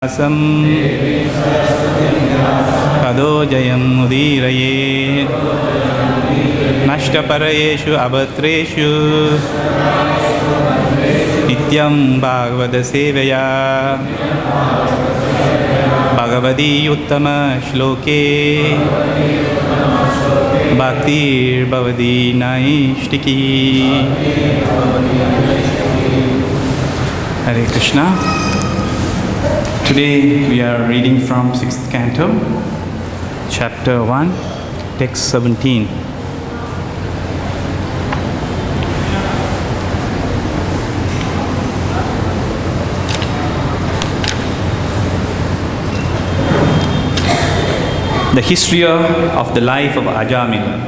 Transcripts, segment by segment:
Asam Kadojayam Udiraye Nashtaparayeshu Abatreshu Nityam Bhagavada Sevaya Bhagavadi Uttama Shloke Bhaktir Bhavadi Naishtiki. Hare Krishna. Today we are reading from 6th canto, chapter 1, text 17. The history of the life of Ajamila.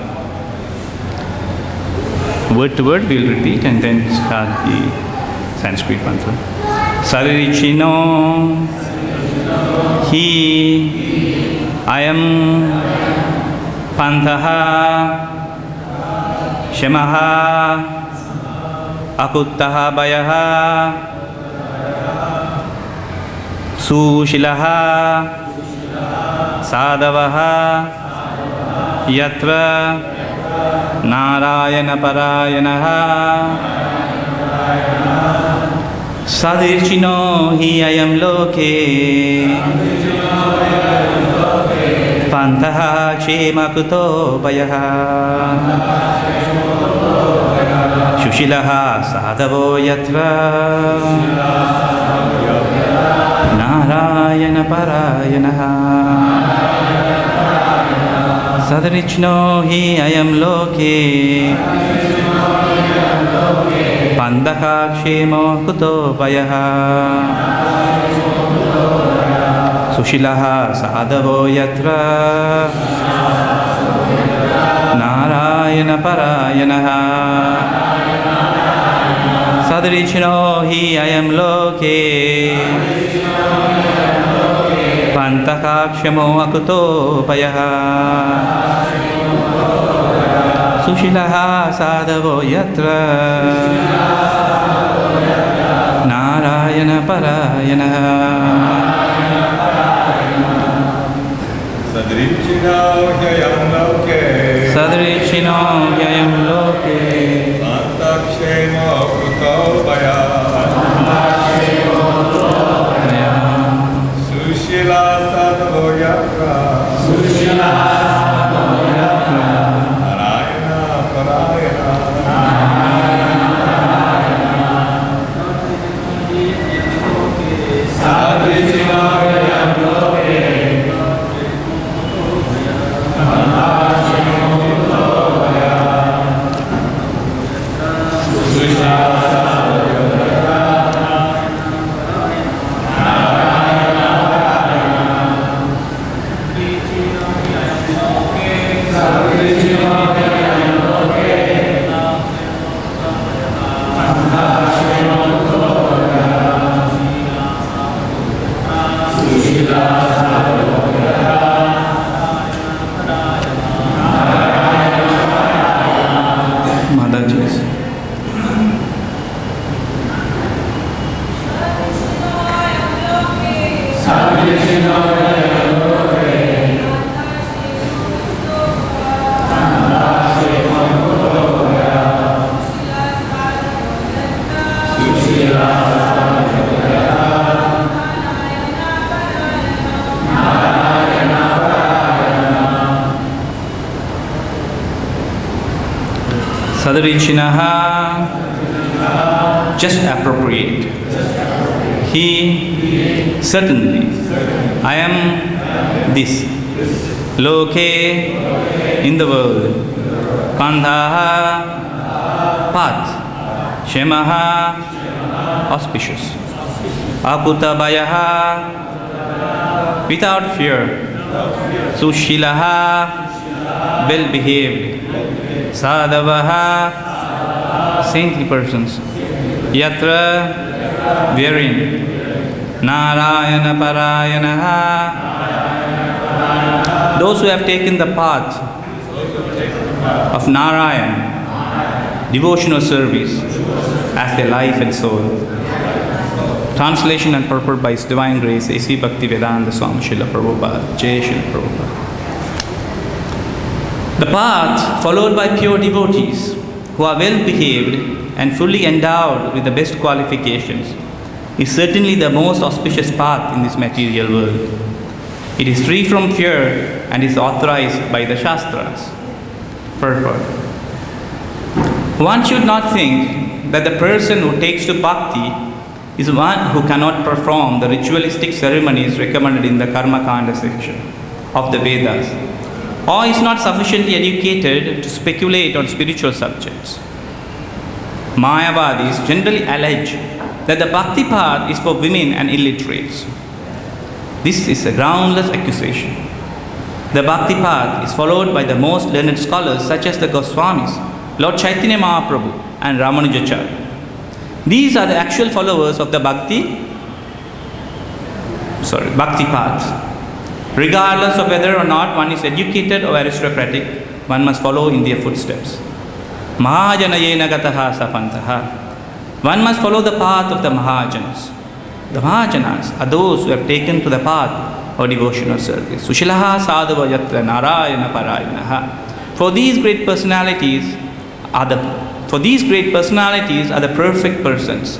Word to word we will repeat and then start the Sanskrit mantra. Saririchino Hi Ayam Pantaha Shemaha Akuttaha Bayaha Sushilaha Sadavaha Yatra Narayana Parayanaha Sadirchino hi ayam loke Pantaha Kshemakuto Bayaha Shushilaha Sadavo Yatra Narayana Parayanaha Sadirchino hi ayam loke Pantaha Kshemo Kuto Bayaha Sushilaha Sadavo Yatra Narayana Parayanaha Sadrichino hi ayam loke Pantaha Kshemo Akuto Bayaha Sushilaha Sadavo Yatra Narayana Parayanaha Sadrichino Hyayam Loke Sadrichino Hyayam Loke Pantakshema Kuto Baya Sushila Sadavo Yatra Sadrichinaha, just appropriate. He, certainly. I am this. Loke, in the world. Pandhaha, path. Shemaha, auspicious. Akutabayaha, without fear. Sushilaha, well behaved. Sadavaha, saintly persons. Yatra, wherein. Narayana Parayanaha, those who have taken the path of Narayan, devotional service as their life and soul. Translation and purport by His Divine Grace, A.C. Bhaktivedanta Swami Srila Prabhupada. Jai Srila Prabhupada. The path followed by pure devotees who are well behaved and fully endowed with the best qualifications is certainly the most auspicious path in this material world. It is free from fear and is authorized by the Shastras. Purport. One should not think that the person who takes to bhakti is one who cannot perform the ritualistic ceremonies recommended in the Karma Kanda section of the Vedas, or is not sufficiently educated to speculate on spiritual subjects. Mayavadis generally allege that the bhakti path is for women and illiterates. This is a groundless accusation. The bhakti path is followed by the most learned scholars such as the Goswamis, Lord Chaitanya Mahaprabhu and Ramanujacharya. These are the actual followers of the bhakti path. Regardless of whether or not one is educated or aristocratic, one must follow in their footsteps. Mahajanayena gataha sapantaha. One must follow the path of the Mahajans. The Mahajanas are those who have taken to the path of devotional service. Sushilaha sadhava yatra narayana parayanaha. For these great personalities are the perfect persons,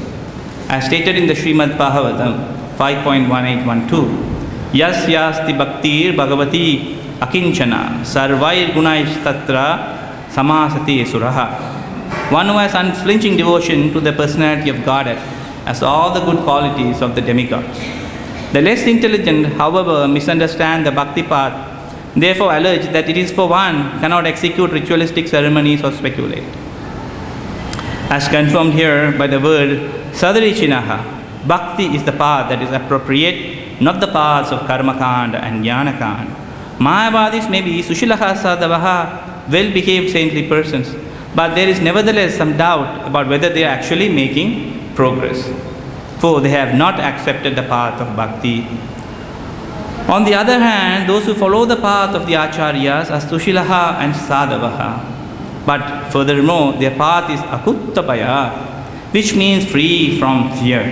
as stated in the Srimad Bhagavatam 5.1812. Yas yasti bhaktir bhagavati akinchana sarvair gunaish tatra samasati suraha. One who has unflinching devotion to the personality of Godhead has all the good qualities of the demigods. The less intelligent, however, misunderstand the bhakti path, therefore allege that it is for one cannot execute ritualistic ceremonies or speculate. As confirmed here by the word Sadarichinaha, bhakti is the path that is appropriate, not the paths of Karmakanda and Jnanakanda. Mayavadis may be Sushilaha Sadhavaha, well-behaved saintly persons, but there is nevertheless some doubt about whether they are actually making progress, for they have not accepted the path of bhakti. On the other hand, those who follow the path of the Acharyas are Sushilaha and Sadhavaha. But furthermore, their path is Akuttabaya, which means free from fear.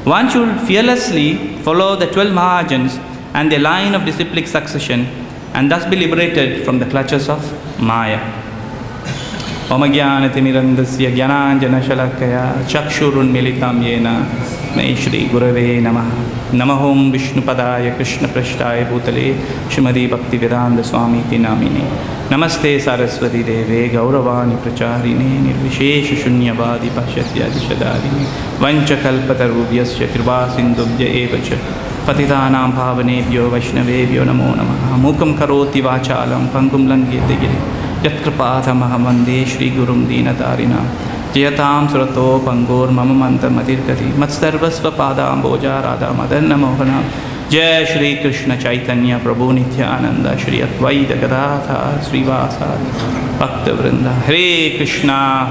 One should fearlessly follow the 12 Mahajans and their line of disciplic succession and thus be liberated from the clutches of Maya. Om Jnanatimirandasya Jnananjana Shalakaya Chakshurunmilitam Yena May Shri Gurave Namaha. Namahom Vishnupadaya Krishna Prashtaya Bhutale Shrimati Bhaktivedanta Swami Namine. Namaste Saraswati Deve Gauravani Pracharine Nirvishesha Shunyavadi Pashatya Dishadadine Vanchakalpatarubhyasya Kripasindubhya Evacha Patitanam Bhavanebhyo Vaishnavebhyo Namo Namaha. Mukam Karoti Vachalam Pangum Langyate Giri Yatkripathamahamande Shri Gurum Dinatarina Jayatam Surato Pangor Mamamanta Madirgati Matsarvasva Padam Boja Radha Madanna Mohana Jai Shri Krishna Chaitanya Prabhu Nityananda Shri Advaita Gadadhar Srivasa Bhakta Vrinda. Hare Krishna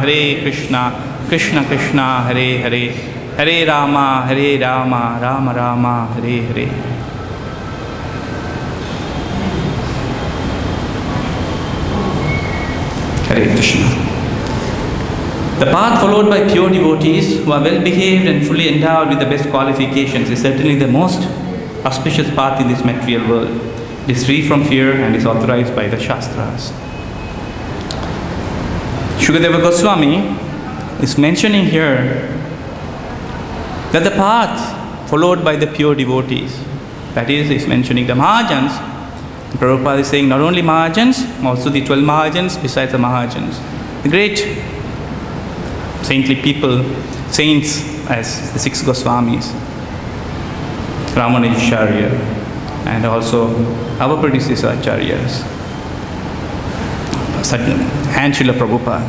Krishna Krishna Hare Hare Hare Rama Rama Rama Hare Hare. Hare Krishna. The path followed by pure devotees who are well behaved and fully endowed with the best qualifications is certainly the most auspicious path in this material world. It is free from fear and is authorized by the Shastras. Shukadeva Goswami is mentioning here that the path followed by the pure devotees, that is mentioning the Mahajans. Prabhupada is saying not only Mahajans, also the 12 Mahajans besides the Mahajans. The great saintly people, saints as the 6 Goswamis, Ramanujacharya, and also our predecessor Acharyas, and Srila Prabhupada,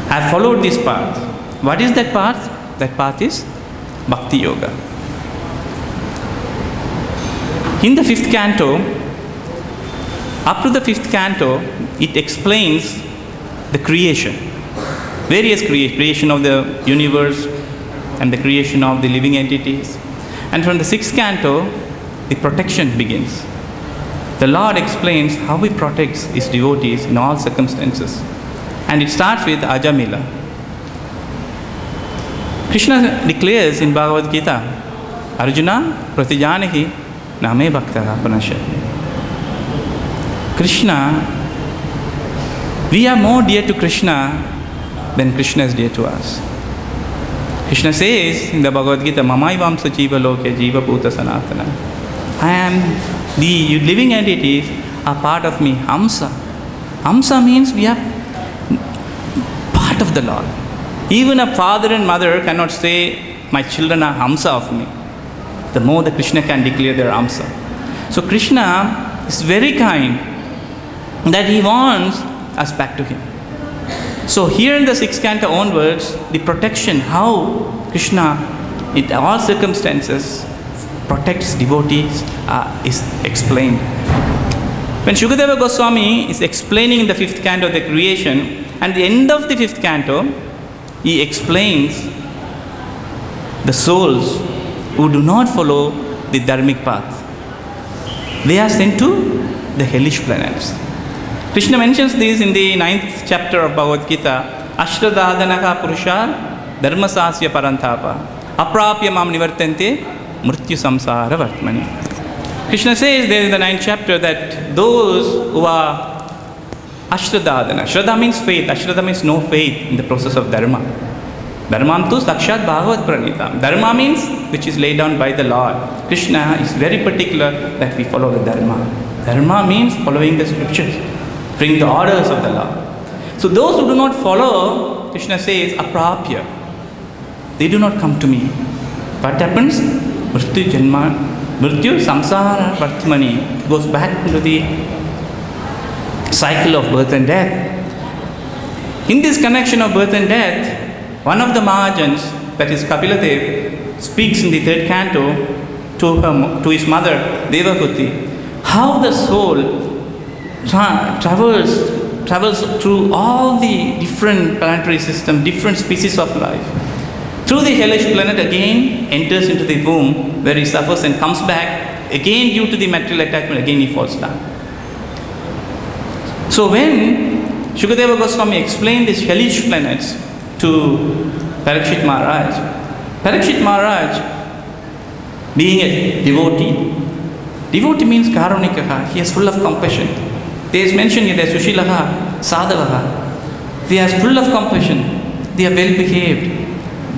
have followed this path. What is that path? That path is Bhakti Yoga. In the 5th canto, up to the 5th canto, it explains the creation, various creation of the universe and the creation of the living entities. And from the 6th canto, the protection begins. The Lord explains how He protects His devotees in all circumstances. And it starts with Ajamila. Krishna declares in Bhagavad Gita, Arjuna pratijanahi name bhaktaha panashyati. Krishna, we are more dear to Krishna than Krishna is dear to us. Krishna says in the Bhagavad Gita, Mamaivamsa jiva loke jiva bhuta sanatana. I am the living entities are part of me. Hamsa. Hamsa means we are part of the Lord. Even a father and mother cannot say, my children are Hamsa of me. The more the Krishna can declare their Hamsa. So Krishna is very kind that he wants us back to him. So here in the 6th canto onwards, the protection, how Krishna in all circumstances protects devotees is explained. When Shukadeva Goswami is explaining in the 5th canto the creation, at the end of the 5th canto, he explains the souls who do not follow the dharmic path. They are sent to the hellish planets. Krishna mentions this in the 9th chapter of Bhagavad Gita. Ashtadhadanaka purusha dharmasasya parantapa aprapya mam nivartante mrityu samsara vartmani. Krishna says there in the 9th chapter that those who are Ashtadhadana, Shraddha means faith, Ashtadha means no faith in the process of dharma. Dharmam tu sakshat bhagavat pranitam. Dharma means which is laid down by the Lord. Krishna is very particular that we follow the dharma. Dharma means following the scriptures, bring the orders of the Lord. So those who do not follow, Krishna says, aprapya, they do not come to me. What happens? Mrityu janma, mrityu samsara vartmani, goes back into the cycle of birth and death. In this connection of birth and death, one of the Mahajans, that is Kapiladev, speaks in the 3rd canto to his mother, Devahuti, how the soul travels through all the different planetary systems, different species of life. Through the hellish planet again, enters into the womb where he suffers and comes back, again due to the material attachment, again he falls down. So when Shukadeva Goswami explained these hellish planets to Parikshit Maharaj, being a devotee means karunikaha, he is full of compassion. There is mentioned here, Sushilaha, Sadhavaha, they are full of compassion, they are well behaved,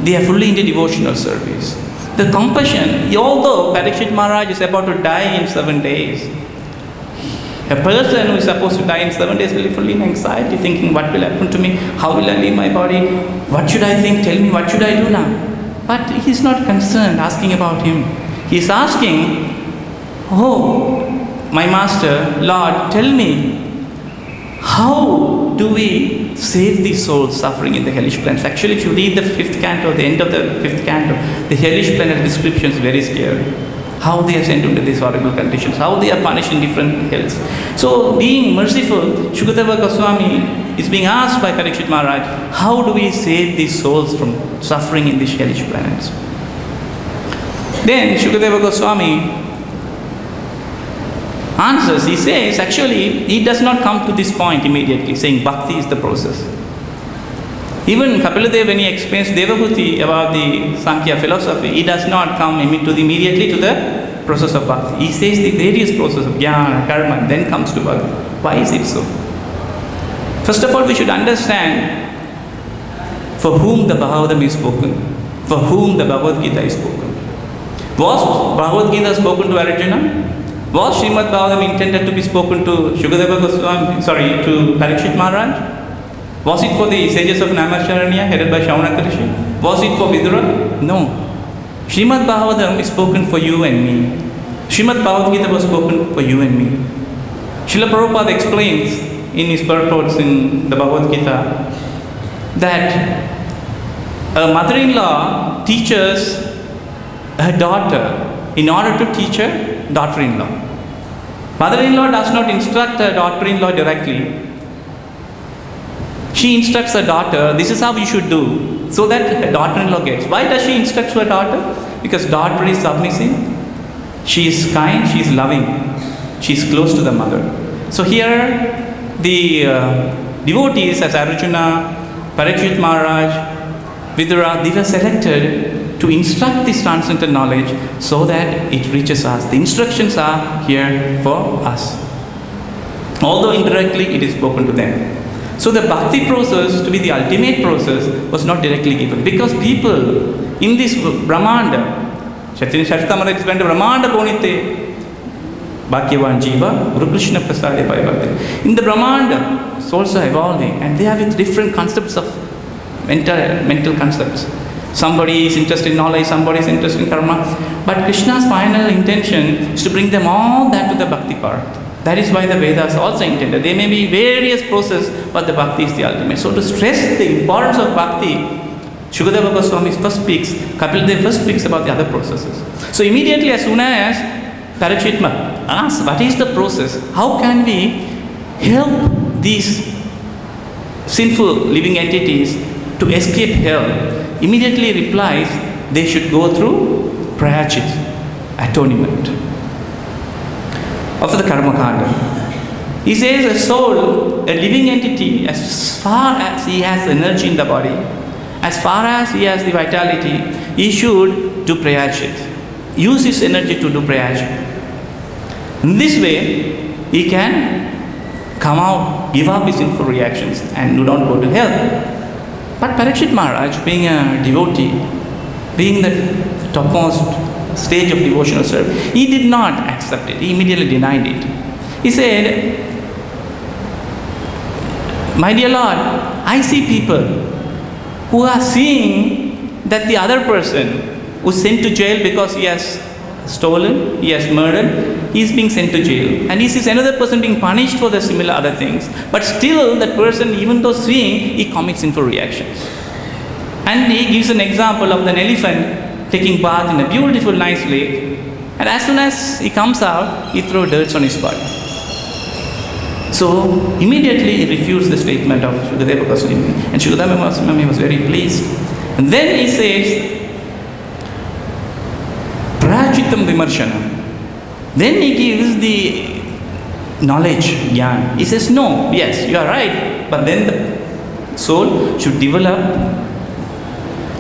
they are fully into devotional service. The compassion, although Parikshit Maharaj is about to die in 7 days, a person who is supposed to die in 7 days will be fully in anxiety, thinking, what will happen to me? How will I leave my body? What should I think? Tell me, what should I do now? But he is not concerned, asking about him. He is asking, oh, my master, Lord, tell me, how do we save these souls suffering in the hellish planets? Actually, if you read the 5th canto, the end of the 5th canto, the hellish planet description is very scary. How they are sent into these horrible conditions, how they are punished in different hells. So, being merciful, Shukadeva Goswami is being asked by Parikshit Maharaj, how do we save these souls from suffering in these hellish planets? Then Shukadeva Goswami answers, he says, actually, he does not come to this point immediately, saying bhakti is the process. Even Kapiladev, when he explains Devahuti about the Sankhya philosophy, he does not come immediately to the process of bhakti. He says the various process of jnana, karma, and then comes to bhakti. Why is it so? First of all, we should understand for whom the Bhagavatam is spoken, for whom the Bhagavad Gita is spoken. Was Bhagavad Gita spoken to Arjuna? Was Srimad Bhagavatam intended to be spoken to Shukadeva Goswami, to Parikshit Maharaj? Was it for the sages of Namasharanya headed by Shaunaka Rishi? Was it for Vidura? No. Srimad Bhagavatam is spoken for you and me. Srimad Bhagavad Gita was spoken for you and me. Srila Prabhupada explains in his purports in the Bhagavad Gita that a mother-in-law teaches her daughter in order to teach her daughter-in-law. Mother-in-law does not instruct her daughter-in-law directly. She instructs her daughter, this is how you should do, so that her daughter-in-law gets. Why does she instruct her daughter? Because daughter is submissive, she is kind, she is loving, she is close to the mother. So here, the devotees as Arjuna, Parikshit Maharaj, Vidura, they were selected to instruct this transcendental knowledge so that it reaches us. The instructions are here for us. Although indirectly it is spoken to them. So the bhakti process, to be the ultimate process, was not directly given. Because people in this Brahmanda, Chaitanya Charitamrita explained Brahmanda Gonite, Bhagyavan Jiva, Guru Krishna Prasade Bhakti. In the Brahmanda, souls are evolving and they have with different concepts of mental concepts. Somebody is interested in knowledge, somebody is interested in karma. But Krishna's final intention is to bring them all that to the bhakti part. That is why the Vedas also intended. There may be various processes, but the bhakti is the ultimate. So to stress the importance of bhakti, Shukadeva Goswami first speaks, Kapil Dev first speaks about the other processes. So immediately as soon as Parachitma asks, what is the process? How can we help these sinful living entities to escape hell? Immediately replies, they should go through Prayachit, atonement, of the Karma Kanda. He says a soul, a living entity, as far as he has energy in the body, as far as he has the vitality, he should do Prayachit. Use his energy to do Prayachit. In this way, he can come out, give up his sinful reactions and do not go to hell. But Parikshit Maharaj, being a devotee, being the topmost stage of devotional service, he did not accept it. He immediately denied it. He said, my dear Lord, I see people who are seeing that the other person was sent to jail because he has stolen, he has murdered, he is being sent to jail. And he sees another person being punished for the similar other things. But still that person, even though seeing, he commits sinful reactions. And he gives an example of an elephant taking bath in a beautiful, nice lake. And as soon as he comes out, he throws dirt on his body. So immediately he refused the statement of Shukadeva Goswami. And Shukadeva Goswami was very pleased. And then he says, Prachitam Vimarshanam. Then he gives the knowledge, Gyan. He says, no, yes, you are right. But then the soul should develop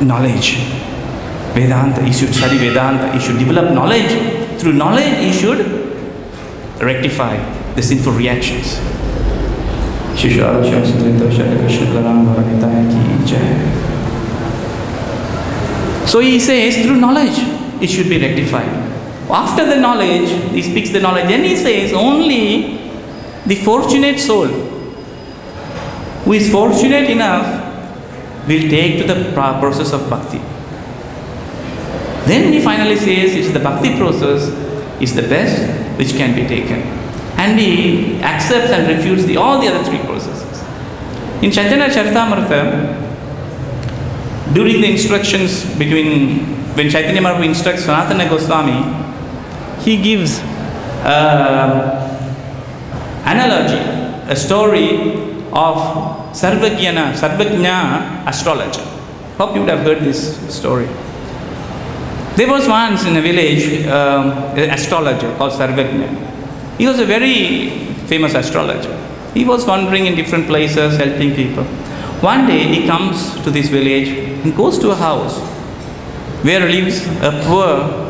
knowledge. Vedanta, he should study Vedanta, he should develop knowledge. Through knowledge, he should rectify the sinful reactions. So he says, through knowledge, it should be rectified. After the knowledge, he speaks the knowledge, then he says, only the fortunate soul who is fortunate enough will take to the process of bhakti. Then he finally says, it's the bhakti process is the best which can be taken. And he accepts and refutes all the other three processes. In Chaitanya Charitamrita, during the instructions when Chaitanya Mahaprabhu instructs Sanatana Goswami, he gives analogy, a story of Sarvajna astrologer. Hope you would have heard this story. There was once in a village an astrologer called Sarvajna. He was a very famous astrologer. He was wandering in different places, helping people. One day he comes to this village and goes to a house where lives a poor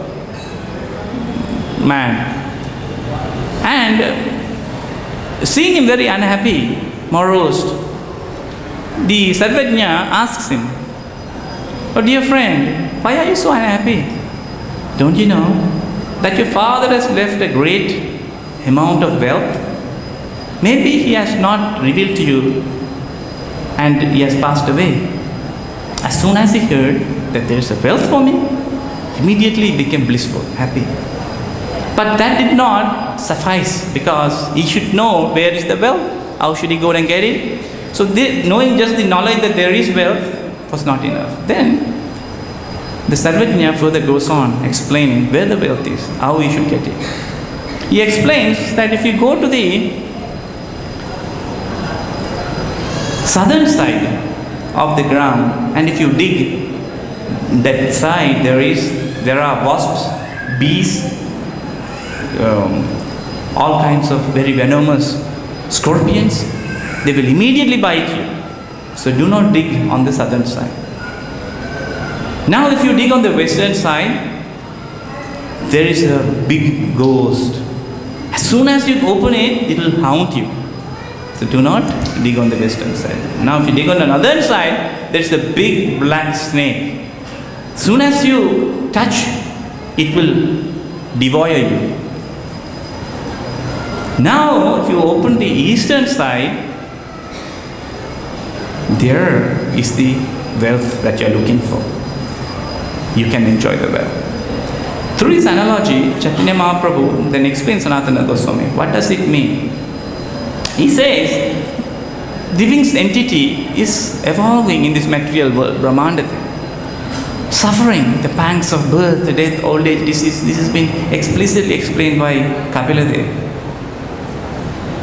man. And seeing him very unhappy, morose, the Sarvajna asks him, oh dear friend, why are you so unhappy? Don't you know that your father has left a great amount of wealth? Maybe he has not revealed to you and he has passed away. As soon as he heard that there is a wealth for me, immediately he became blissful, happy. But that did not suffice because he should know where is the wealth, how should he go and get it. So knowing just the knowledge that there is wealth was not enough. Then the Sarvajna further goes on explaining where the wealth is, how we should get it. He explains that if you go to the southern side of the ground and if you dig that side, there are wasps, bees, all kinds of very venomous scorpions. They will immediately bite you. So do not dig on the southern side. Now if you dig on the western side, there is a big ghost. As soon as you open it, it will haunt you. So do not dig on the western side. Now if you dig on the northern side, there is a big black snake. As soon as you touch, it will devour you. Now if you open the eastern side, there is the wealth that you are looking for. You can enjoy the wealth. Through this analogy, Chaitanya Mahaprabhu then explains Sanatana Goswami. What does it mean? He says, living entity is evolving in this material world, Brahmanda, suffering the pangs of birth, death, old age, disease. This has been explicitly explained by Kapila Dev.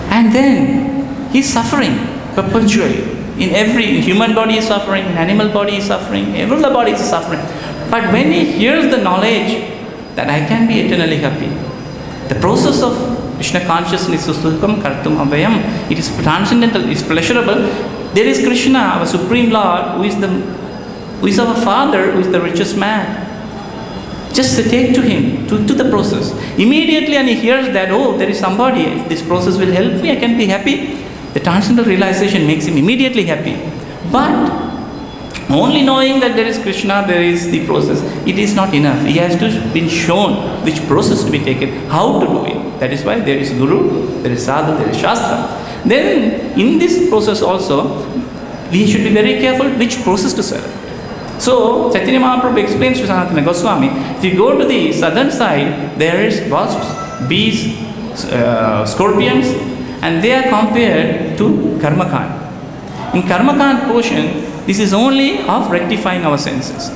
And then he's suffering perpetually. In every human body is suffering, in animal body is suffering, every other body is suffering. But when he hears the knowledge that I can be eternally happy, the process of Krishna consciousness is sukham kartum avayam. It is transcendental, it is pleasurable. There is Krishna, our Supreme Lord, who is our Father, who is the richest man. Just take to him, to the process. Immediately, and he hears that, oh, there is somebody, if this process will help me, I can be happy. The transcendental realization makes him immediately happy. But only knowing that there is Krishna, there is the process, it is not enough. He has to be shown which process to be taken, how to do it. That is why there is Guru, there is Sadhu, there is Shastra. Then in this process also, we should be very careful which process to select. So Chaitanya Mahaprabhu explains to Sanatana Goswami, if you go to the southern side, there is wasps, bees, scorpions, and they are compared to Karmakand. In Karmakand portion, this is only of rectifying our senses.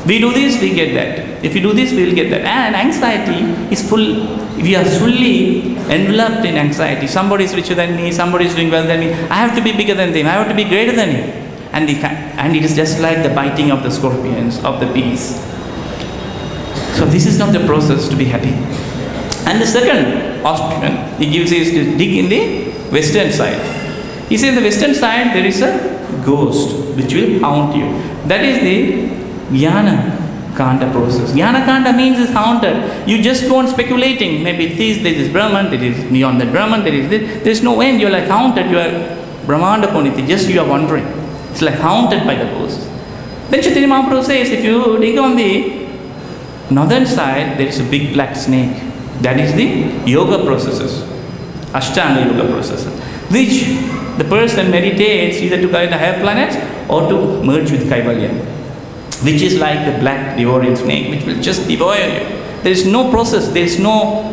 We do this, we get that. If we do this, we will get that. And anxiety is full. We are fully enveloped in anxiety. Somebody is richer than me, somebody is doing well than me. I have to be bigger than them, I have to be greater than him. And it is just like the biting of the scorpions, of the bees. So this is not the process to be happy. And the second option he gives is to dig in the western side. He says the western side there is a ghost which will haunt you. That is the Jnana Kanda process. Jnana Kanda means it's haunted. You just go on speculating. Maybe there is Brahman, there is beyond that Brahman, there is this. There is no end. You are like haunted. You are Brahmanda Poniti. Just you are wandering. It's like haunted by the ghost. Then Chaitanya Mahaprabhu says, if you dig on the northern side, there is a big black snake. That is the yoga processes, Ashtanga yoga processes, which the person meditates either to go in the higher planets or to merge with Kaivalya, which is like the black devouring snake, which will just devour you. There is no process, there is no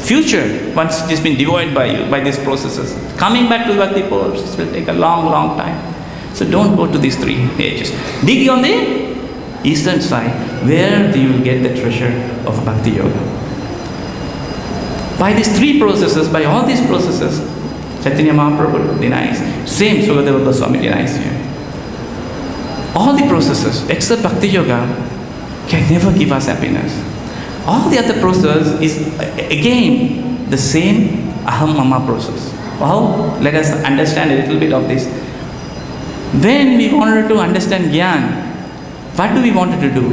future once it has been devoured by you, by these processes. Coming back to Bhakti process will take a long, long time. So don't go to these three ages. Dig on the eastern side, where you will get the treasure of Bhakti Yoga. By these three processes, by all these processes, Chaitanya Mahaprabhu denies. Same Sukadeva Goswami denies here. All the processes, except Bhakti Yoga, can never give us happiness. All the other process is, again, the same Aham Mama process. How? Let us understand a little bit of this. When we wanted to understand Gyan, what do we wanted to do?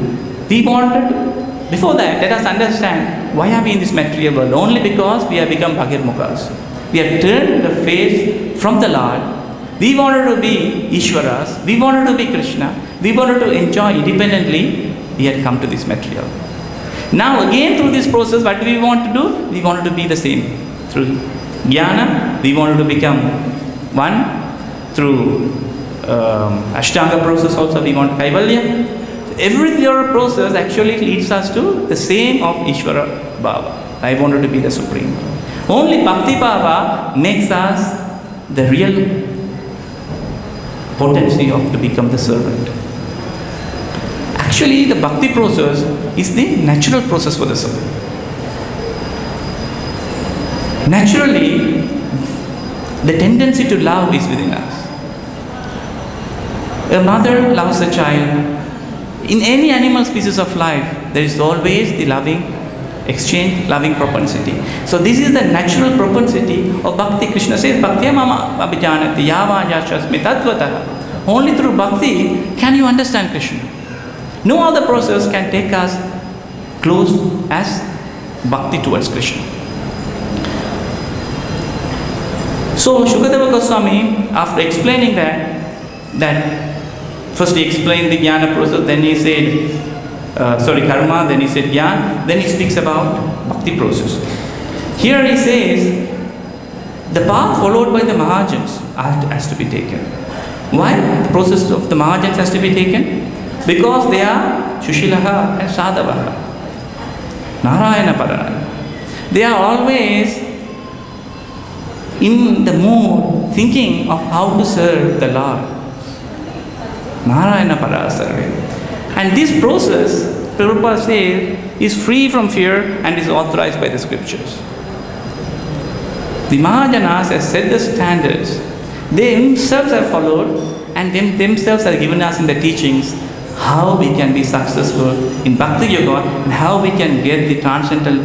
We wanted to, before that, let us understand why are we in this material world? Only because we have become Bhagirmukhas. We have turned the face from the Lord. We wanted to be Ishwaras. We wanted to be Krishna. We wanted to enjoy independently. We had come to this material. Now again through this process, what do we want to do? We wanted to be the same. Through Jnana, we wanted to become one. Through Ashtanga process also we want Kaivalya. Every other process actually leads us to the same of Ishvara Bhava. I wanted to be the Supreme. Only Bhakti Bhava makes us the real potency of to become the servant. Actually, the Bhakti process is the natural process for the soul. Naturally, the tendency to love is within us. A mother loves a child. In any animal species of life, there is always the loving exchange, loving propensity. So this is the natural propensity of Bhakti. Krishna says, Bhakti mama abhijanati yava yashasmi tatvatah. Only through Bhakti can you understand Krishna. No other process can take us close as bhakti towards Krishna. So Shukadeva Goswami, after explaining that first he explained the jnana process, then he said, karma, then he said jnana, then he speaks about bhakti process. Here he says, the path followed by the Mahajans has to be taken. Why the process of the Mahajans has to be taken? Because they are Shushilaha and Sadhavaha, Narayana Parana. They are always in the mood thinking of how to serve the Lord. Narayana Parana serving. And this process, Prabhupada says, is free from fear and is authorized by the scriptures. The Mahajanas have set the standards. They themselves have followed and themselves have given us in the teachings how we can be successful in Bhakti Yoga and how we can get the transcendental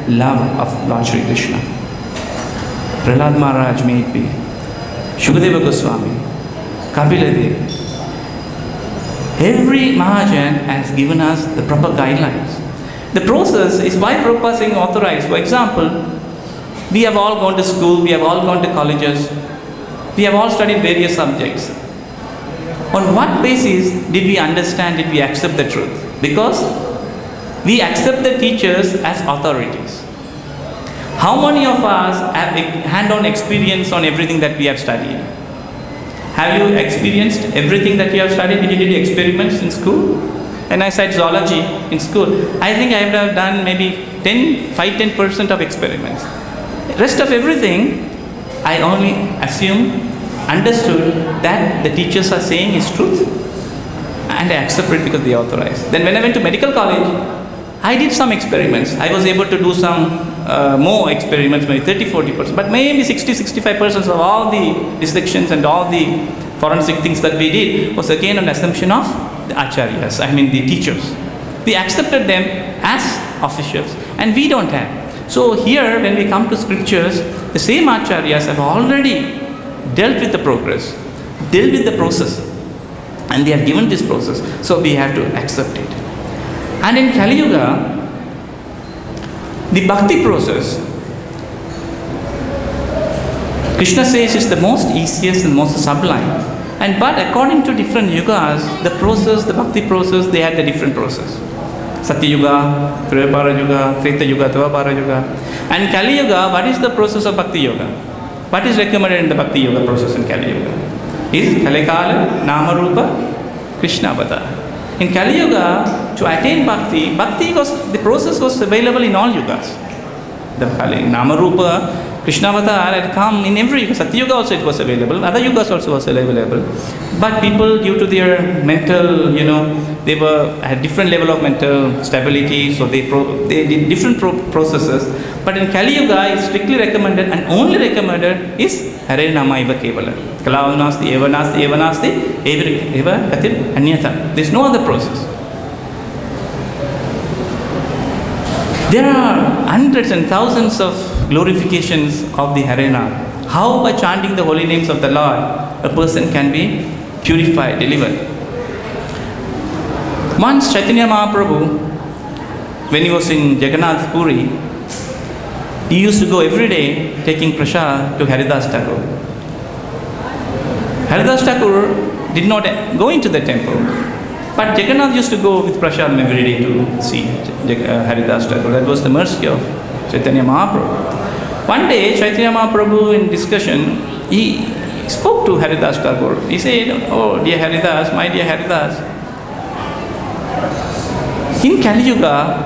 love of Lord Shri Krishna. Prahlad Maharaj may it be, Shukadeva Goswami, Kapila Dev. Every Mahajan has given us the proper guidelines. The process is why Prabhupada saying authorized. For example, we have all gone to school, we have all gone to colleges, we have all studied various subjects. On what basis did we understand, did we accept the truth? Because we accept the teachers as authorities. How many of us have hand-on experience on everything that we have studied? Have you experienced everything that you have studied? Did you do experiments in school? And I said zoology in school. I think I have done maybe 5-10% of experiments. Rest of everything, I only understood that the teachers are saying is truth, and I accept it because they authorize. Then when I went to medical college, I did some experiments. I was able to do some more experiments, maybe 30-40%, but maybe 60-65% of all the dissections and all the forensic things that we did was again an assumption of the acharyas, the teachers. We accepted them as officials, and we don't have. So here, when we come to scriptures, the same acharyas have already dealt with the progress, dealt with the process, and they have given this process. So we have to accept it. And in Kali Yuga, the bhakti process, Krishna says is the most easiest and most sublime. But according to different yugas, the process, the bhakti process, they had a different process. Satya Yuga, Trivapara Yuga, Treta Yuga, Dvapara Yuga. And Kali Yuga, what is the process of Bhakti Yoga? What is recommended in the Bhakti Yoga process in Kali Yuga? Is Kalikala, Nama Rupa, Krishna Avata. In Kali Yuga, to attain Bhakti, the process was available in all yugas. The Kali, Nama Rupa, Krishna Avatar had come in every yuga. Satya Yuga also it was available, other yugas also was available. But people, due to their mental, they had different level of mental stability, so they did different processes. But in Kali Yuga, it's strictly recommended and only recommended is Hare Nama Iva Kevala. Kala Nasti, Eva Nasti, Eva Nasti, Eva Katir Anyata. There's no other process. There are hundreds and thousands of glorifications of the Hare Nama. How by chanting the holy names of the Lord, a person can be purified, delivered. Once Chaitanya Mahaprabhu, when he was in Jagannath Puri, he used to go every day taking prasad to Haridas Thakur. Haridas Thakur did not go into the temple, but Jagannath used to go with prasad every day to see Haridas Thakur. That was the mercy of Chaitanya Mahaprabhu. One day, Chaitanya Mahaprabhu in discussion, he spoke to Haridas Thakur. He said, "Oh, dear Haridas, my dear Haridas, in Kali Yuga,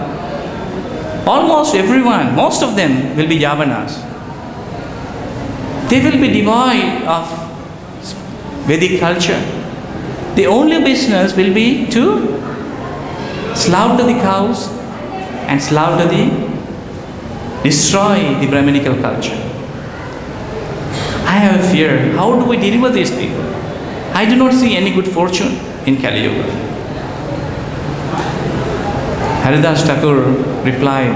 almost everyone, most of them will be Yavanas. They will be devoid of Vedic culture. The only business will be to slaughter the cows and destroy the Brahminical culture. I have a fear. How do we deal with these people? I do not see any good fortune in Kali Yuga." Haridas Thakur replied,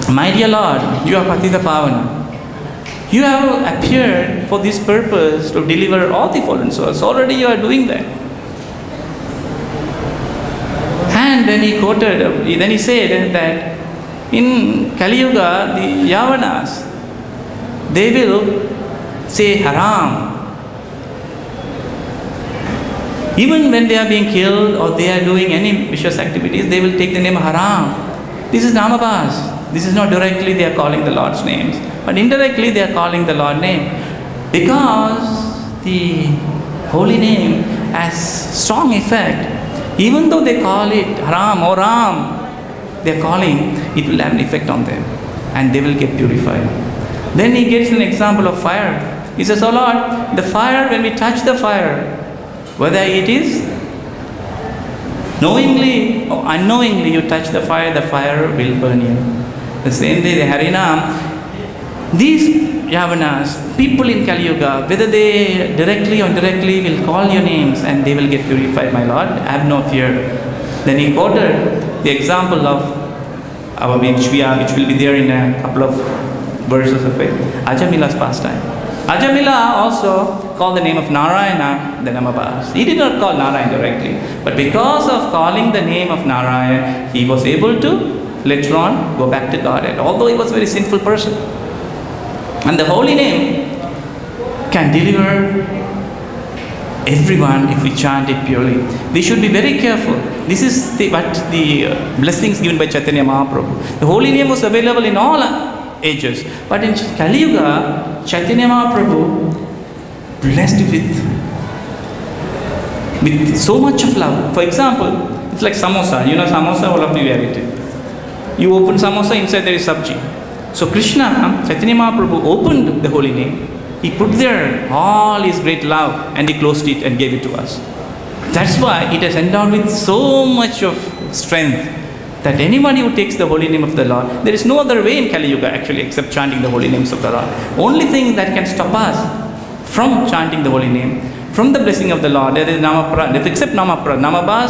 "My dear Lord, you are Patita Pavana. You have appeared for this purpose to deliver all the fallen souls. Already you are doing that. And when he quoted, then he said that in Kali Yuga, the Yavanas, they will say haram. Even when they are being killed or they are doing any vicious activities, they will take the name haram. This is namabas. This is not directly they are calling the Lord's names, but indirectly they are calling the Lord's name. Because the holy name has strong effect. Even though they call it haram or ram, they are calling, it will have an effect on them and they will get purified. Then he gives an example of fire. He says, oh Lord, the fire, when we touch the fire, whether it is knowingly or unknowingly you touch the fire will burn you. The same way the Harinam, these Yavanas, people in Kali Yuga, whether they directly or indirectly will call your names and they will get purified, my Lord, have no fear. Then he quoted the example of our which will be there in a couple of verses of it, Ajamila's pastime. Ajamila also called the name of Narayana the Namabas. He did not call Narayana directly, but because of calling the name of Narayana, he was able to later on go back to Godhead, although he was a very sinful person. And the holy name can deliver everyone if we chant it purely. We should be very careful. This is the blessings given by Chaitanya Mahaprabhu. The holy name was available in all ages, but in Kali Yuga, Chaitanya Mahaprabhu blessed with so much of love. For example, it's like samosa. You know samosa, all of you have it. You open samosa, inside there is sabji. So Krishna, Chaitanya Mahaprabhu opened the holy name. He put there all his great love and he closed it and gave it to us. That's why it is endowed with so much of strength that anybody who takes the holy name of the Lord, there is no other way in Kali Yuga actually except chanting the holy names of the Lord. Only thing that can stop us from chanting the holy name, from the blessing of the Lord, there is Namapra, except Namapra, Namabas,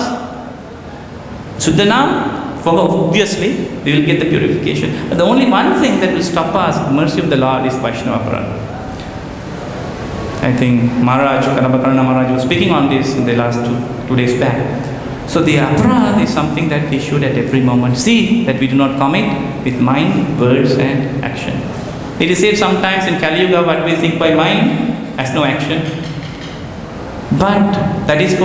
Suddhanam, obviously we will get the purification. But the only one thing that will stop us, the mercy of the Lord, is Vaishnava Aparad. I think Maharaj, Kanabakarna Maharaj was speaking on this in the last two days back. So the aparad is something that we should at every moment see that we do not commit with mind, words and action. It is said sometimes in Kali Yuga what we think by mind has no action. But that is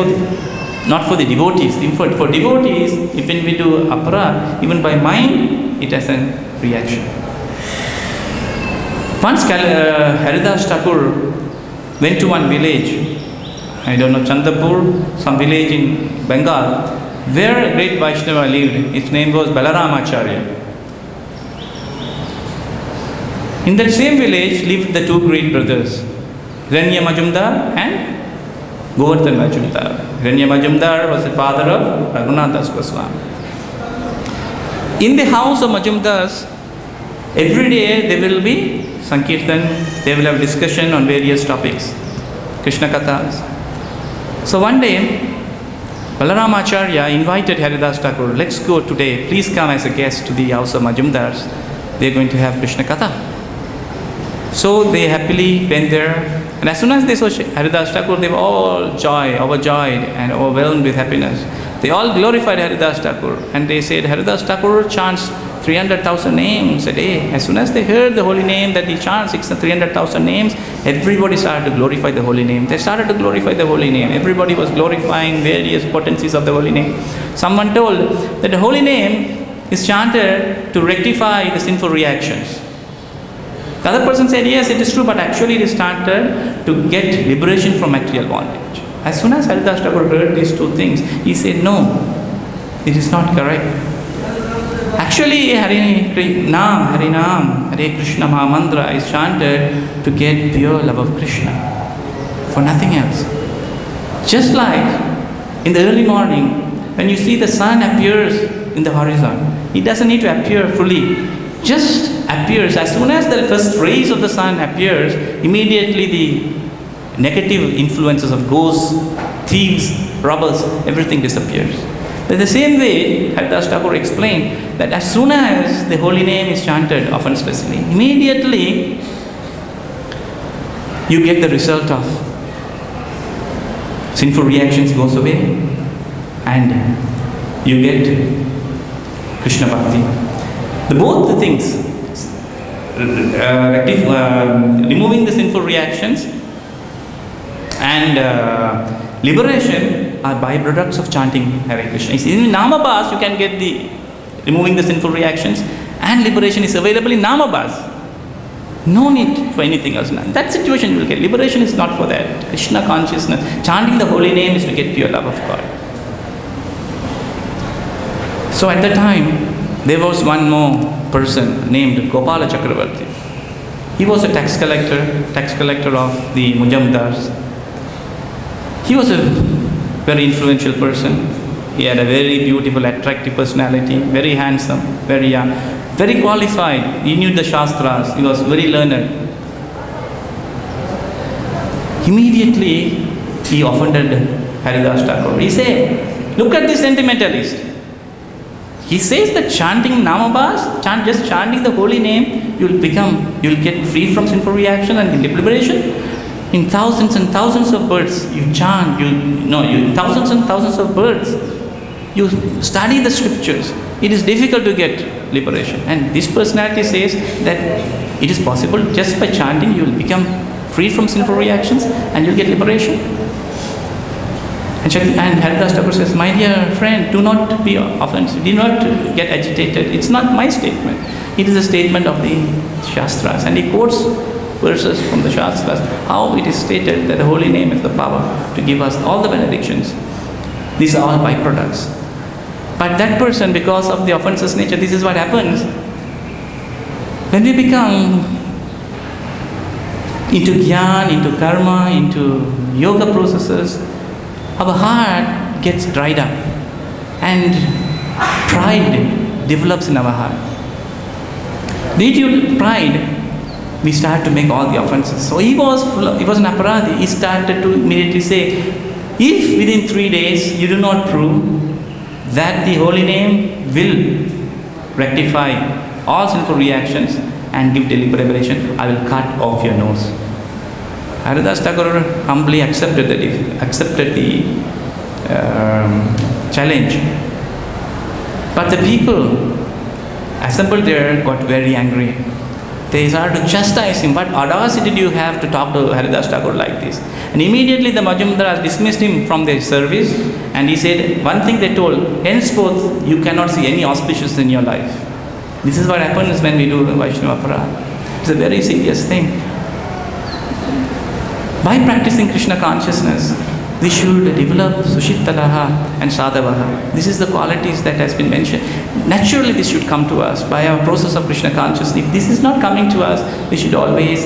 not for the devotees. For devotees, even we do aparad, even by mind, it has a reaction. Once Haridas Thakur went to one village, I don't know, Chandapur, some village in Bengal, where a great Vaishnava lived. His name was Balaramacharya. In that same village lived the two great brothers, Ranya Majumdar and Govardhan Majumdar. Ranya Majumdar was the father of Raghunath Das Goswami. In the house of Majumdars, every day there will be Sankirtan, they will have discussion on various topics, Krishna Kathas. So one day, Balaramacharya invited Haridas Thakur, let's go today, please come as a guest to the house of Majumdars. They are going to have Krishna Katha. So they happily went there, and as soon as they saw Haridas Thakur, they were all overjoyed and overwhelmed with happiness. They all glorified Haridas Thakur, and they said, Haridas Thakur chants 300,000 names a day. As soon as they heard the holy name that he chants 300,000 names, everybody started to glorify the holy name. They started to glorify the holy name. Everybody was glorifying various potencies of the holy name. Someone told that the holy name is chanted to rectify the sinful reactions. The other person said, yes, it is true, but actually it is chanted to get liberation from material bondage. As soon as Haridas Thakur heard these two things, he said, no, it is not correct. Actually, Harinam, Hare Krishna Mahamantra is chanted to get pure love of Krishna, for nothing else. Just like in the early morning, when you see the sun appears in the horizon, it doesn't need to appear fully, just appears. As soon as the first rays of the sun appears, immediately the negative influences of ghosts, thieves, robbers, everything disappears. In the same way, Haridas Thakur explained that as soon as the holy name is chanted, often especially, immediately you get the result of sinful reactions goes away, and you get Krishna Bhakti. Both the things, removing the sinful reactions and liberation are byproducts of chanting Hare Krishna. In Namabhas you can get the removing the sinful reactions, and liberation is available in Namabhas. No need for anything else. That situation you will get. Liberation is not for that. Krishna consciousness, chanting the holy name is to get pure love of God. So at the time, there was one more person named Gopala Chakravarti. He was a tax collector of the Mujamdars. He was a very influential person. He had a very beautiful, attractive personality, very handsome, very young, very qualified. He knew the Shastras. He was very learned. Immediately, he offended Haridas Thakur. He said, look at this sentimentalist. He says that chanting Namabhas, just chanting the holy name, you'll get free from sinful reaction and liberation. In thousands and thousands of births, you chant, thousands and thousands of births, you study the scriptures. It is difficult to get liberation. And this personality says that it is possible just by chanting, you will become free from sinful reactions and you'll get liberation. And Haridas Thakur says, my dear friend, do not be offensive, do not get agitated. It's not my statement. It is a statement of the Shastras. And he quotes verses from the Shastras, how it is stated that the holy name has the power to give us all the benedictions. These are all byproducts. But that person, because of the offenses nature, this is what happens. When we become into jnana, into karma, into yoga processes, our heart gets dried up and pride develops in our heart. Due to pride, we start to make all the offenses. So he was an aparadhi. He started to immediately say, if within 3 days you do not prove that the holy name will rectify all sinful reactions and give liberation, I will cut off your nose. Haridas Thakur humbly accepted the challenge. But the people assembled there got very angry. They started to chastise him. What audacity did you have to talk to Haridas Thakur like this? And immediately the Majumdars dismissed him from their service, and he said, one thing they told, henceforth you cannot see any auspicious in your life. This is what happens when we do Vaishnava Aparadha. It's a very serious thing. By practicing Krishna consciousness, we should develop Sushittalaha and Sadhavaha. This is the qualities that has been mentioned. Naturally, this should come to us by our process of Krishna consciousness. If this is not coming to us, we should always,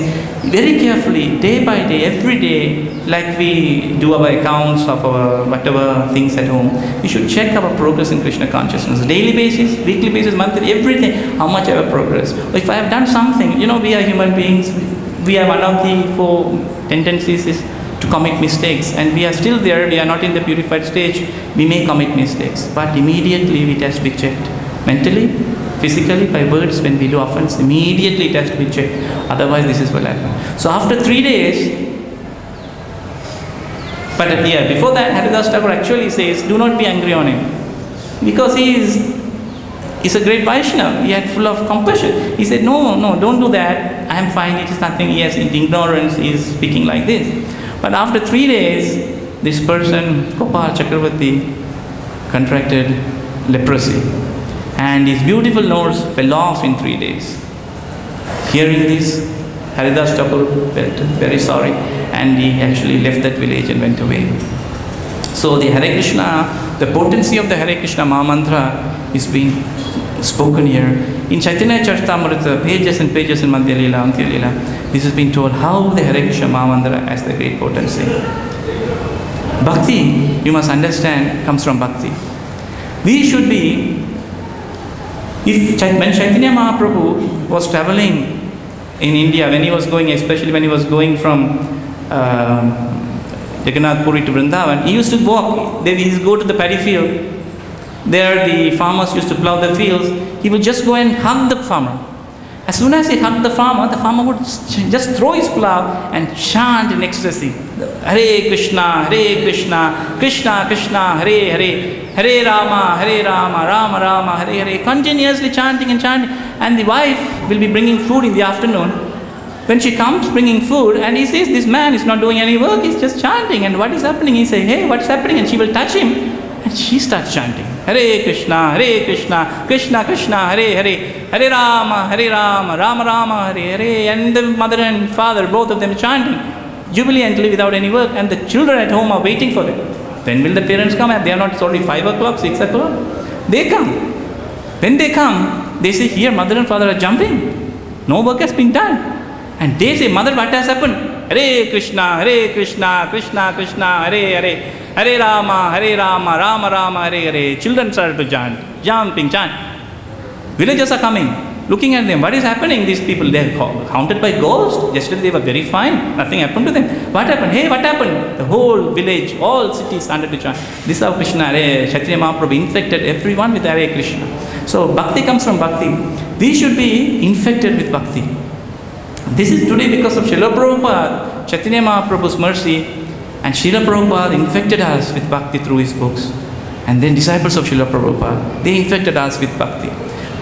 very carefully, day by day, every day, like we do our accounts of our whatever things at home, we should check our progress in Krishna consciousness. Daily basis, weekly basis, monthly, everything, how much I have progressed. If I have done something, we are human beings, we have one of the 4 tendencies is to commit mistakes, and we are still there, we are not in the purified stage, we may commit mistakes, but immediately it has to be checked. Mentally, physically, by words, when we do offense, immediately it has to be checked, otherwise this is what happens. So after 3 days, but before that, Haridas Thakur actually says, do not be angry on him, because he is a great Vaishnava, he had full of compassion. He said, no, don't do that, I am fine, it is nothing, he has ignorance, he is speaking like this. But after 3 days, this person, Gopal Chakravarti, contracted leprosy. And his beautiful nose fell off in 3 days. Hearing this, Haridas Thakur felt very sorry, and he actually left that village and went away. So the Hare Krishna, the potency of the Hare Krishna Mahamantra is being spoken here. In Chaitanya Charitamrita, pages and pages in Madhya Lila, Antya Lila, this has been told how the Hare Krishna Mahamantra has the great potency. Bhakti, you must understand, comes from Bhakti. We should be, when Chaitanya Mahaprabhu was traveling in India, when he was going, especially when he was going from Jagannath Puri to Vrindavan, he used to walk, he used to go to the paddy field. There the farmers used to plow the fields. He would just go and hug the farmer. As soon as he hugged the farmer would just throw his plow and chant in ecstasy. Hare Krishna, Krishna Krishna, Hare Hare, Hare Rama, Rama Rama, Hare Hare, continuously chanting and chanting. And the wife will be bringing food in the afternoon. When she comes bringing food and he says, this man is not doing any work, he's just chanting. And what is happening? He says, hey, what's happening? And she will touch him and she starts chanting. Hare Krishna, Krishna Krishna, Hare Hare, Hare Rama, Rama Rama, Hare Hare. And the mother and father, both of them chanting jubilantly without any work. And the children at home are waiting for them. When will the parents come? They are not, it's already 5 o'clock, 6 o'clock. They come. When they come, they say, here mother and father are jumping. No work has been done. And they say, mother, what has happened? Hare Krishna, Krishna Krishna, Hare Hare, Hare Rama, Rama Rama, Hare Hare. Children start to chant, jumping, chant. Villagers are coming, looking at them. What is happening? These people, they are haunted by ghosts. Yesterday they were very fine. Nothing happened to them. What happened? Hey, what happened? The whole village, all cities started to chant. This is how Krishna, Hare, Chaitanya Mahaprabhu infected everyone with Hare Krishna. So bhakti comes from bhakti. We should be infected with bhakti. This is today because of Srila Prabhupada, Chaitanya Mahaprabhu's mercy, and Srila Prabhupada infected us with bhakti through his books. And then disciples of Srila Prabhupada, they infected us with bhakti.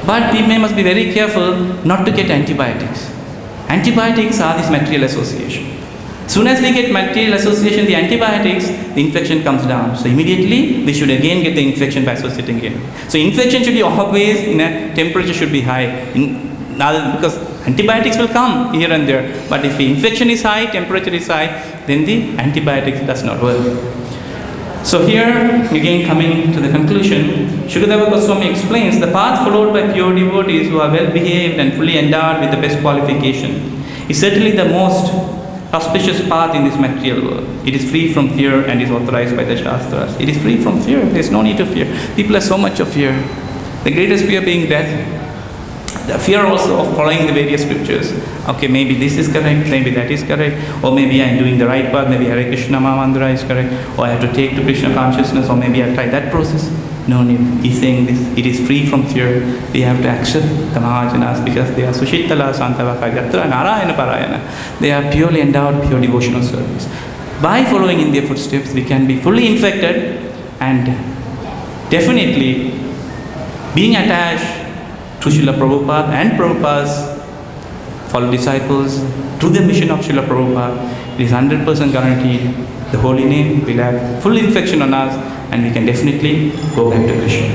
But we must be very careful not to get antibiotics. Antibiotics are this material association. As soon as we get material association, the antibiotics, the infection comes down. So immediately we should again get the infection by associating again. So infection should be always in a temperature should be high. Because antibiotics will come here and there, but if the infection is high, temperature is high, then the antibiotics does not work. So here, again coming to the conclusion, Shukadeva Goswami explains the path followed by pure devotees who are well behaved and fully endowed with the best qualification is certainly the most auspicious path in this material world. It is free from fear and is authorized by the Shastras. It is free from fear. There is no need to fear. People have so much of fear. The greatest fear being death. The fear also of following the various scriptures. Okay, maybe this is correct, maybe that is correct, or maybe I am doing the right path, maybe Hare Krishna Mahamandra is correct, or I have to take to Krishna consciousness, or maybe I'll try that process. No need. He's saying this, it is free from fear. We have to accept the Mahajanas because they are Sushitala, Santavaka, Yatra, Narayana Parayana. They are purely endowed, pure devotional service. By following in their footsteps, we can be fully infected and definitely being attached to Srila Prabhupada and Prabhupada's follow disciples to the mission of Srila Prabhupada. It is 100% guaranteed. The holy name will have full infection on us and we can definitely go back to Krishna.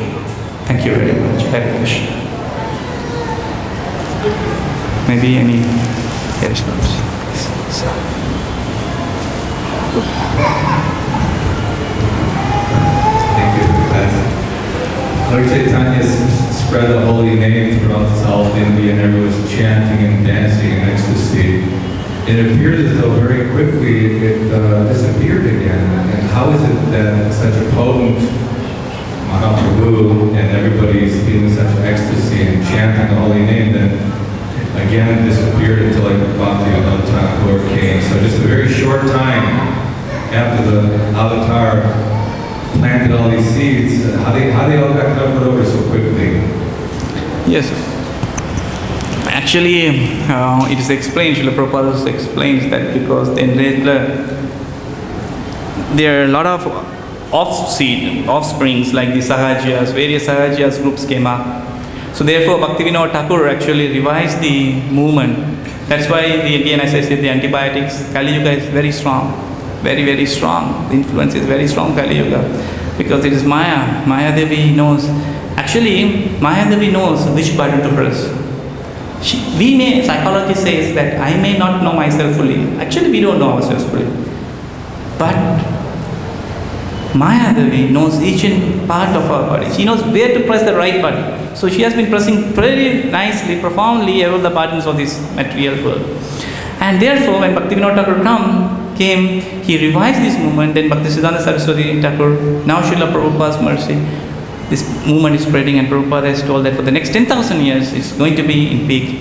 Thank you very much. Hare Krishna. Maybe any response? Thank you. Lord Chaitanya spread the holy name throughout South India and everyone was chanting and dancing in ecstasy. It appeared as though very quickly it disappeared again. And how is it that such a potent Mahaprabhu and everybody's feeling such ecstasy and chanting the holy name then again disappeared until like Bhakti Thakur came. So just a very short time after the avatar planted all these seeds, how they all got covered over so quickly? Yes. Actually, it is explained, Srila Prabhupada explains that because there are a lot of offsprings like the Sahajyas, various Sahajyas groups came up. So therefore, Bhaktivinoda Thakur actually revised the movement. That's why, again, as I said, the antibiotics, Kali Yuga is very strong. Very, very strong. The influence is very strong, Kali Yuga. Because it is Maya. Maya Devi knows. Actually, Maya Devi knows which button to press. Psychology says that I may not know myself fully. Actually, we don't know ourselves fully. But Maya Devi knows each part of our body. She knows where to press the right button. So she has been pressing very nicely, profoundly all the buttons of this material world. And therefore, when Bhaktivinoda Thakur came, he revised this movement, then Bhaktisiddhanta Saraswati Thakur, now Srila Prabhupada's mercy, this movement is spreading and Prabhupada has told that for the next 10,000 years it's going to be in peak.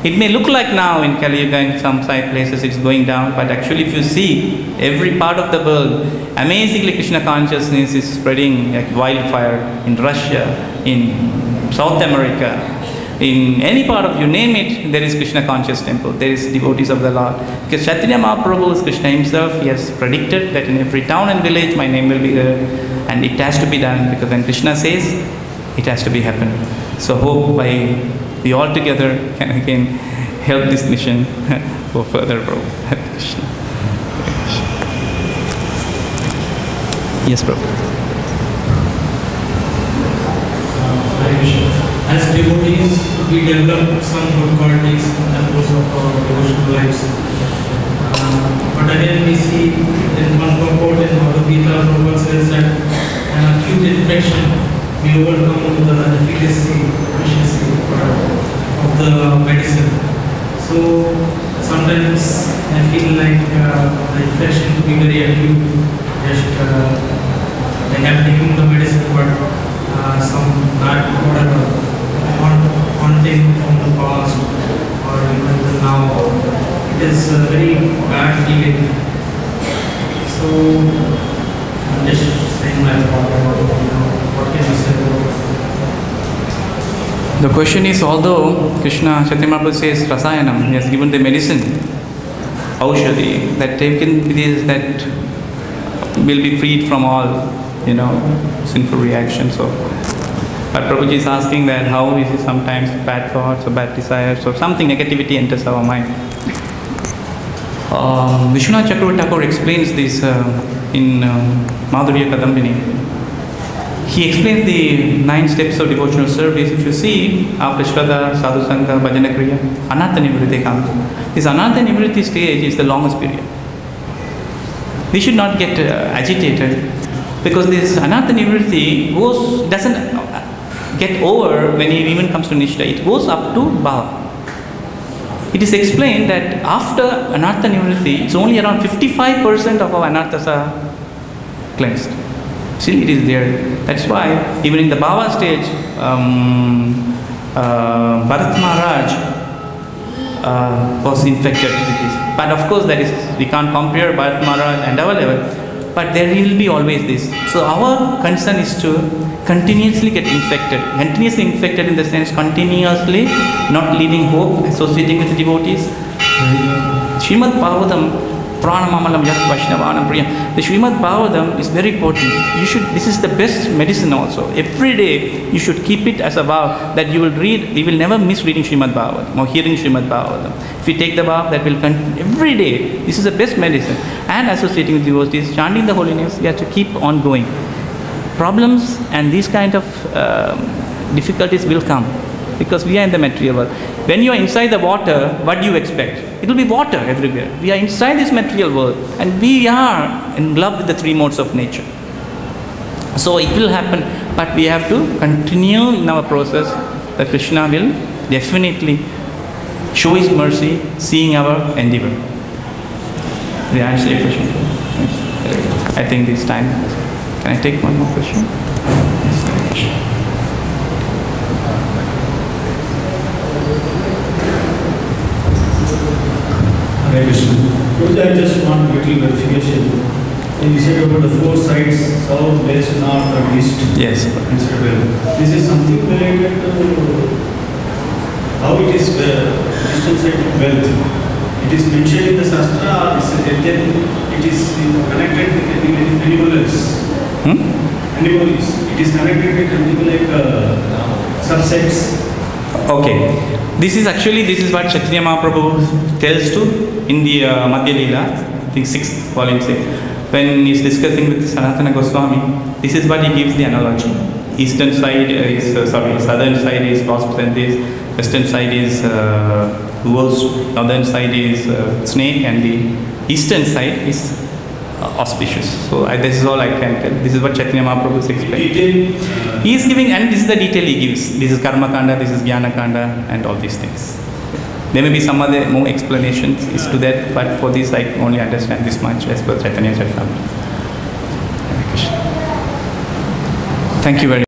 It may look like now in Kali Yuga in some side places it's going down, but actually if you see every part of the world, amazingly Krishna consciousness is spreading like wildfire in Russia, in South America, In any part of you name it, there is Krishna conscious temple. There is devotees of the Lord. Because Chaitanya Mahaprabhu is Krishna himself. He has predicted that in every town and village my name will be there, and it has to be done, because when Krishna says, it has to be happen. So hope by we all together can again help this mission go further, Prabhu. Krishna. Yes, Prabhu. As devotees, we develop some good qualities in the course of our devotional lives. But again, we see in one purport in Bhagavad Gita, Prabhupada says that an acute infection we overcome with the efficacy of the medicine. So sometimes I feel like the infection to be very acute. Just they have taken the medicine, but some bad whatever haunting from the past or even now, it is a very bad feeling. So I'm just saying my thought about what can you say about The question is, although Krishna, Chaitanya Mahaprabhu says Rasayanam, he has given the medicine, Aushadhi, that taken this, that will be freed from all, sinful reactions. So, but Prabhuji is asking that how is it sometimes bad thoughts or bad desires or something, negativity enters our mind. Vishwanath Chakravarti Thakur explains this in Madhurya Kadambini. He explains the 9 steps of devotional service. If you see, after Shraddha, Sadhu Sangha, Bhajana Kriya, Anartha Nivritti comes. This Anartha Nivritti stage is the longest period. We should not get agitated, because this Anartha Nivritti doesn't get over when he even comes to Nishtha. It goes up to Bhava. It is explained that after Anartha Nivritti, it's only around 55% of our Anarthas are cleansed. Still it is there. That's why even in the Bhava stage, Bharat Maharaj was infected with this. But of course, we can't compare Bharat Maharaj and our level. But there will be always this. So our concern is to continuously get infected. Continuously infected in the sense continuously not leaving hope, associating with the devotees. Srimad Bhagavatam, Pranamamalam Yat Vaishnavanam Priyam. The Srimad Bhagavatam is very potent. This is the best medicine also. Every day you should keep it as a vow that you will read. We will never miss reading Srimad Bhagavatam or hearing Srimad Bhagavatam. If we take the vow, that will continue every day. This is the best medicine. And associating with devotees, chanting the holy names, you have to keep on going. Problems and these kind of difficulties will come because we are in the material world. When you are inside the water, what do you expect? It will be water everywhere. We are inside this material world and we are in love with the 3 modes of nature. So it will happen, but we have to continue in our process. That Krishna will definitely show his mercy, seeing our endeavor. Did I answer your question? I think this time. Can I take one more question? Hare Krishna. I just want a little verification. You said about the 4 sides, south, west, north, and east. Yes. This is something related to how it is distant side of wealth. It is mentioned in the Shastra, or it is connected with animal else. Animals. It is connected with anything like subsets. Okay. This is what Chaitanya Mahaprabhu tells to in the Madhya Leela, I think 6th volume 6. When he is discussing with Sanatana Goswami, this is what he gives the analogy. Southern side is wasps and this, western side is wolves, northern side is snake, and the eastern side is auspicious. So this is all I can tell. This is what Chaitanya Mahaprabhu is explaining. He is giving, and this is the detail he gives. This is Karma Kanda, this is Jnana Kanda, and all these things. There may be some other more explanations is to that, but for this I only understand this much as per Chaitanya Charitamrita. Thank you very much.